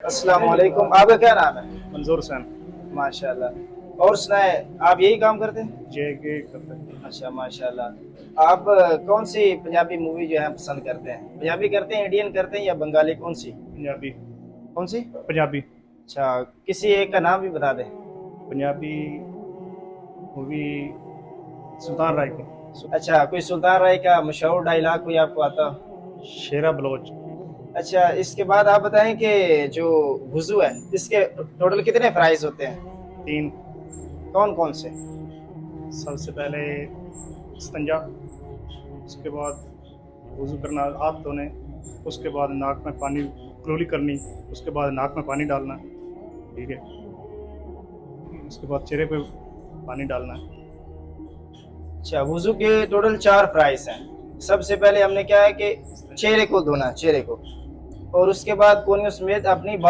अस्सलाम वालेकुम। आपका क्या नाम है? मंजूर हुसैन। माशाल्लाह। और सुनाए, आप यही काम करते हैं? जे के करते हैं। अच्छा माशाल्लाह। आप कौन सी पंजाबी मूवी जो है पसंद करते हैं? पंजाबी करते हैं, इंडियन करते हैं या बंगाली, कौन सी? पंजाबी। कौन सी? पंजाबी। अच्छा, किसी एक का नाम भी बता दें। पंजाबी मूवी सुल्तान राय की। अच्छा, कोई सुल्तान राय का मशहूर डायलॉग कोई आपको आता हो? शेरा बलोच। अच्छा, इसके बाद आप बताएं कि जो वुजू है, इसके टोटल कितने प्राइस होते हैं? 3। कौन कौन से? सबसे पहले इस्तंजा, उसके बाद वजू करना, हाथ धोने, उसके बाद नाक में पानी कुलोली करनी, उसके बाद नाक में पानी डालना, ठीक है, उसके बाद चेहरे पे पानी डालना है। अच्छा, वुजू के टोटल 4 प्राइस हैं। सबसे पहले हमने क्या है कि चेहरे को धोना, चेहरे को, और उसके बाद कोनियों समेत अपनी